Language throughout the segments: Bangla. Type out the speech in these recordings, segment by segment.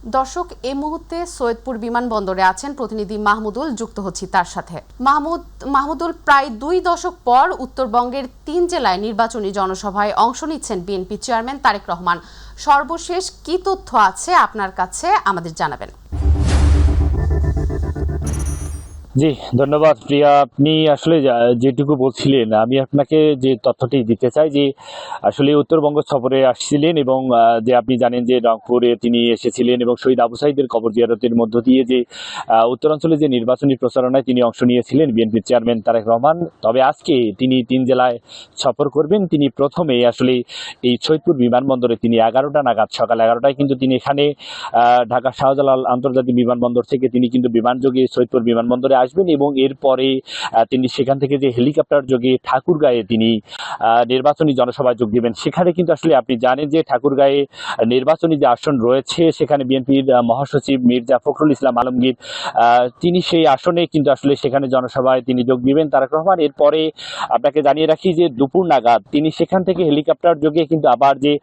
দর্শক, এই মুহূর্তে সৈয়দপুর বিমানবন্দরে আছেন প্রতিনিধি মাহমুদুল, যুক্ত হচ্ছি তার সাথে। মাহমুদুল, প্রায় 2 দশক পর উত্তরবঙ্গের 3 জেলায় নির্বাচনী জনসভায় অংশ নিচ্ছেন বিএনপি চেয়ারম্যান তারেক রহমান। সর্বশেষ কি তথ্য আছে আপনার কাছে আমাদের জানাবেন। জি ধন্যবাদ প্রিয়া। আপনি আসলে যেটুকু বলছিলেন, আমি আপনাকে যে তথ্যটি দিতে চাই যে আসলে উত্তরবঙ্গ সফরে আসছিলেন এবং যে আপনি জানেন যে রংপুরে তিনি এসেছিলেন এবং শহীদ আবু সাঈদের কবর জিয়ারতের মধ্য দিয়ে যে উত্তরাঞ্চলে যে নির্বাচনী প্রচারণায় তিনি অংশ নিয়েছিলেন বিএনপির চেয়ারম্যান তারেক রহমান। তবে আজকে তিনি 3 জেলায় সফর করবেন। তিনি প্রথমে আসলে এই সৈয়দপুর বিমানবন্দরে তিনি 11টা নাগাদ, সকাল 11টায় কিন্তু তিনি এখানে ঢাকা শাহজালাল আন্তর্জাতিক বিমানবন্দর থেকে তিনি কিন্তু বিমানযোগে সৈয়দপুর বিমানবন্দরে আসবেন এবং এরপরে তিনি সেখান থেকে যে হেলিকপ্টার যোগে ঠাকুরগাঁয়ে তিনি নির্বাচনী জনসভায় যোগ দেবেন। সেখানে কিন্তু আসলে আপনি জানেন যে ঠাকুরগাঁয়ে নির্বাচনী যে আসন রয়েছে সেখানে বিএনপির মহাসচিব মির্জা ফখরুল ইসলাম আলমগীর তিনি সেই আসনে কিন্তু আসলে সেখানে জনসভায় তিনি যোগ দিবেন তারেক রহমান। এরপরে আপনাকে জানিয়ে রাখি যে দুপুর নাগাদ তিনি সেখান থেকে হেলিকপ্টার যোগে কিন্তু আবার যে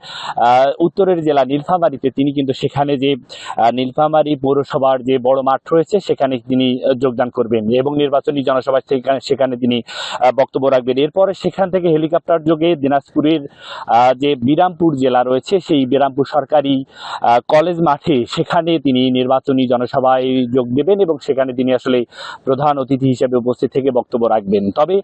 উত্তরের জেলা নীলফামারীতে তিনি কিন্তু সেখানে যে নীলফামারী পৌরসভার যে বড় মাঠ রয়েছে সেখানে তিনি যোগদান করবেন এবং নির্বাচনী জনসভায় সেখানে তিনি বক্তব্য রাখবেন। এরপরে সেখান থেকে হেলিকপ্টার যোগে দিনাজপুরের যে বিরামপুর জেলা রয়েছে সেই বিরামপুর সরকারি কলেজ মাঠে সেখানে তিনি নির্বাচনী জনসভায় যোগ দেবেন এবং সেখানে তিনি আসলে প্রধান অতিথি হিসেবে উপস্থিত থেকে বক্তব্য রাখবেন। তবে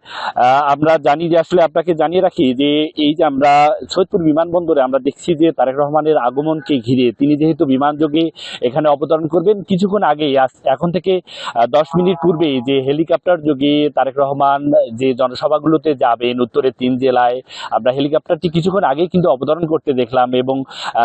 আমরা জানি যে আসলে আপনাকে জানিয়ে রাখি যে এই যে আমরা সৈয়দপুর বিমানবন্দরে আমরা দেখছি যে তারেক রহমানের আগমনকে ঘিরে তিনি যেহেতু বিমানযোগে এখানে অবতরণ করবেন, কিছুক্ষণ আগেই এখন থেকে 10 মিনিট পূর্বে যে হেলিকপ্টার যোগে তারেক রহমান যে জনসভাগুলোতে যাবেন উত্তরের 3 জেলায়, আমরা হেলিকপ্টারটি কিছুক্ষণ আগে কিন্তু অবতরণ করতে দেখলাম এবং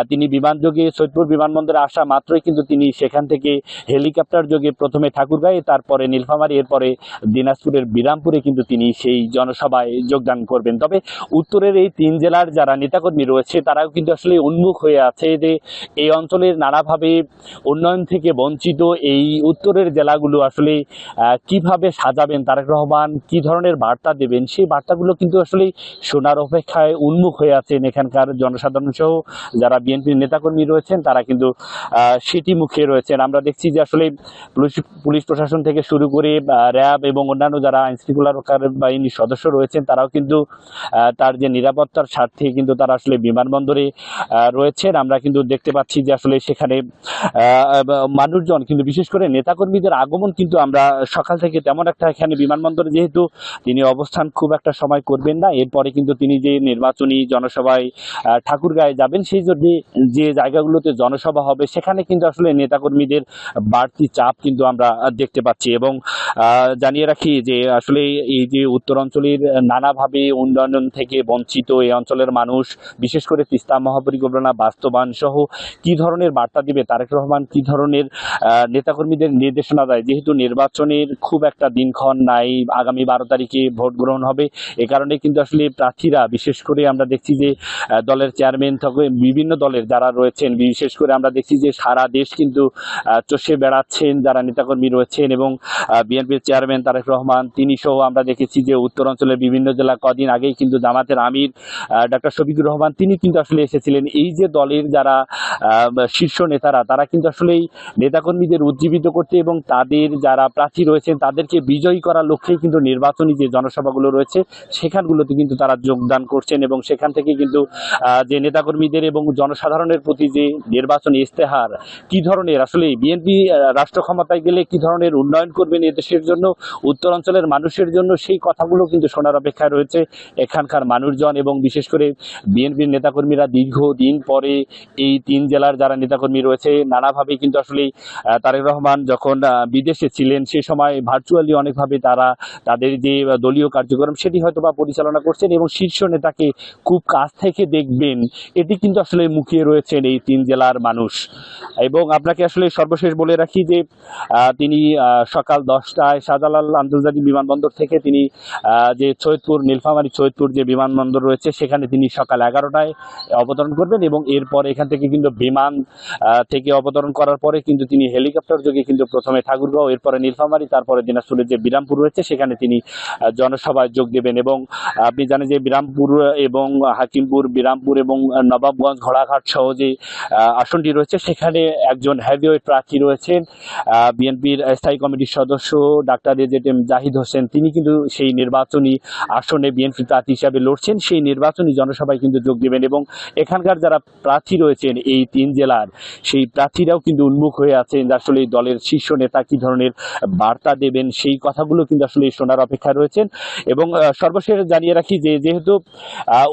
তিনি বিমানযোগে সৈয়দপুর বিমানবন্দরে আসা মাত্রই কিন্তু তিনি সেখান থেকে হেলিকপ্টার যোগে প্রথমে ঠাকুরগাঁয়ে, তারপরে নীলফামারী, এরপরে দিনাজপুরের বিরামপুরে কিন্তু তিনি সেই জনসভায় যোগদান করবেন। তবে উত্তরের এই 3 জেলার যারা নেতাকর্মী রয়েছে তারাও কিন্তু আসলে উন্মুখ হয়ে আছে যে এই অঞ্চলের নানাভাবে উন্নয়ন থেকে বঞ্চিত এই উত্তরের জেলাগুলো আসলে কিভাবে সাজাবেন তারেক রহমান, কি ধরনের বার্তা দেবেন, সেই বার্তাগুলো কিন্তু আসলে শোনার অপেক্ষায় উন্মুখ হয়ে আছেন এখানকার জনসাধারণ সহ যারা বিএনপির নেতাকর্মী রয়েছেন তারা কিন্তু সেটি মুখে রয়েছেন। আমরা দেখছি যে আসলে পুলিশ প্রশাসন থেকে শুরু করে র্যাব এবং অন্যান্য যারা আইন শৃঙ্খলা বাহিনীর সদস্য রয়েছেন তারাও কিন্তু তার যে নিরাপত্তার স্বার্থে কিন্তু তারা আসলে বিমানবন্দরে রয়েছেন। আমরা কিন্তু দেখতে পাচ্ছি যে আসলে সেখানে মানুষজন কিন্তু বিশেষ করে নেতাকর্মীদের আগমন কিন্তু আমরা সকাল থেকে তেমন একটা এখানে বিমানবন্দরে যেহেতু তিনি অবস্থান খুব একটা সময় করবেন না, এরপরে কিন্তু তিনি যে নির্বাচনী জনসভায় ঠাকুরগাঁয়ে যাবেন সেই জন্য যে জায়গাগুলোতে জনসভা হবে সেখানে কিন্তু আসলে নেতাকর্মীদের বাড়তি চাপ কিন্তু আমরা দেখতে পাচ্ছি। এবং জানিয়ে রাখি যে আসলে এই যে উত্তরাঞ্চলের নানাভাবে উন্নয়ন থেকে বঞ্চিত এই অঞ্চলের মানুষ, বিশেষ করে তিস্তা মহাপরিকল্পনা বাস্তবায়ন সহ কি ধরনের বার্তা দিবে তারেক রহমান, কি ধরনের নেতাকর্মীদের নির্দেশনা দেয়, যেহেতু নির্বাচনের খুব একটা দিনক্ষণ নাই, আগামী 12 তারিখে ভোট গ্রহণ হবে। এ কারণে কিন্তু আসলে প্রার্থীরা বিশেষ করে আমরা দেখছি যে দলের চেয়ারম্যান থেকে বিভিন্ন দলের যারা রয়েছেন, বিশেষ করে আমরা দেখছি যে সারা দেশ কিন্তু চষে বেড়াচ্ছেন যারা নেতাকর্মী রয়েছেন এবং বিএনপির চেয়ারম্যান তারেক রহমান তিনি সহ আমরা দেখেছি যে উত্তরাঞ্চলের বিভিন্ন জেলা, কদিন আগেই কিন্তু জামাতের আমির ডক্টর শফিকুর রহমান তিনি কিন্তু আসলে এসেছিলেন। এই যে দলের যারা শীর্ষ নেতারা তারা কিন্তু আসলে নেতাকর্মীদের উজ্জীবিত করতে এবং তাদের যারা প্রার্থী রয়েছেন তাদেরকে বিজয়ী করার লক্ষ্যেই কিন্তু নির্বাচনী যে জনসভাগুলো রয়েছে সেখানগুলোতে কিন্তু তারা যোগদান করছেন এবং সেখান থেকে কিন্তু যে নেতাকর্মীদের এবং জনসাধারণের প্রতি যে নির্বাচনী ইস্তেহার, কি ধরনের আসলে বিএনপি রাষ্ট্র ক্ষমতায় গেলে কি ধরনের উন্নয়ন করবেন এদেশের জন্য, উত্তরাঞ্চলের মানুষের জন্য, সেই কথাগুলো কিন্তু শোনার অপেক্ষায় রয়েছে এখানকার মানুষজন। এবং বিশেষ করে বিএনপির নেতাকর্মীরা দীর্ঘদিন পরে এই 3 জেলার যারা নেতাকর্মী রয়েছে নানাভাবে কিন্তু আসলে তারেক রহমান যখন বিদেশে ছিলেন সে সময় ভার্চুয়ালি অনেকভাবে তারা তাদের যে দলীয় কার্যক্রম সেটি হয়তো বা পরিচালনা করছেন এবং শীর্ষ নেতাকে খুব কাছ থেকে দেখবেন এটি কিন্তু আসলে মুখিয়ে রয়েছেন এই 3 জেলার মানুষ। এবং আপনাকে আসলে সর্বশেষ বলে রাখি যে তিনি সকাল 10টায় শাহজালাল আন্তর্জাতিক বিমানবন্দর থেকে তিনি যে সৈয়দপুর নীলফামারী সৈয়দপুর যে বিমানবন্দর রয়েছে সেখানে তিনি সকাল 11টায় অবতরণ করবেন এবং এরপর এখান থেকে কিন্তু বিমান থেকে অবতরণ করার পরে কিন্তু তিনি হেলিকপ্টার যোগে কিন্তু প্রথমে ঠাকুরগাঁও, এরপরে নীলফামারী যাত্রাবাড়ি, তারপরে দিনাজপুরের যে বিরামপুর রয়েছে সেখানে তিনি জনসভায় যোগ দেবেন। এবং আপনি জানেন যে বিরামপুর এবং হাকিমপুর, বিরামপুর এবং নবাবগঞ্জ, ঘোড়াঘাট সহ যে আসনটি রয়েছে সেখানে একজন হেভিওয়েট প্রার্থী রয়েছেন বিএনপির স্থায়ী কমিটির সদস্য ডাক্তার এজেড জাহিদ হোসেন। তিনি কিন্তু সেই নির্বাচনী আসনে বিএনপি প্রার্থী হিসাবে লড়ছেন, সেই নির্বাচনী জনসভায় কিন্তু যোগ দেবেন। এবং এখানকার যারা প্রার্থী রয়েছেন এই 3 জেলার, সেই প্রার্থীরাও কিন্তু উন্মুখ হয়ে আছেন যে আসলে এই দলের শীর্ষ নেতা কি ধরনের বার্তা দেবেন, সেই কথাগুলো কিন্তু আসলে শোনার অপেক্ষা রয়েছেন। এবং সর্বশেষ জানিয়ে রাখি যে যেহেতু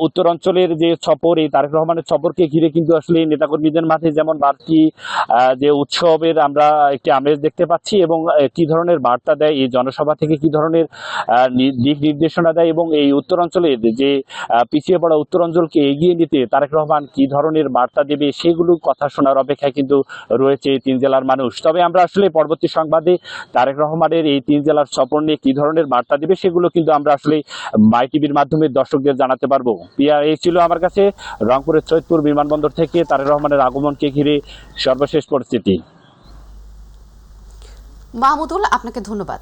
উত্তর অঞ্চলের যে সফর, এই তারেক রহমানের সফরকে ঘিরে কিন্তু আসলে নেতাকর্মীদের মাঝে যেমন বাড়তি যে উৎসবের আমরা একটি আমেজ দেখতে পাচ্ছি, এবং কি ধরনের বার্তা দেয় এই জনসভা থেকে, কি ধরনের দিক নির্দেশনা দেয়, এবং এই উত্তরাঞ্চলের যে পিছিয়ে পড়া উত্তরাঞ্চলকে এগিয়ে নিতে তারেক রহমান কি ধরনের বার্তা দেবে, সেগুলো কথা শোনার অপেক্ষায় কিন্তু রয়েছে এই 3 জেলার মানুষ। তবে আমরা আসলে পরবর্তী সংবাদে তারেক রহমানের এই 3 জেলার সফর নিয়ে কি ধরনের বার্তা দেবে সেগুলো কিন্তু আমরা আসলে মাই টিভির মাধ্যমে দর্শকদের জানাতে পারবো। প্রিয়া, এই ছিল আমার কাছে রংপুরের সৈয়দপুর বিমানবন্দর থেকে তারেক রহমানের আগমনকে ঘিরে সর্বশেষ পরিস্থিতি। মাহমুদুল, আপনাকে ধন্যবাদ।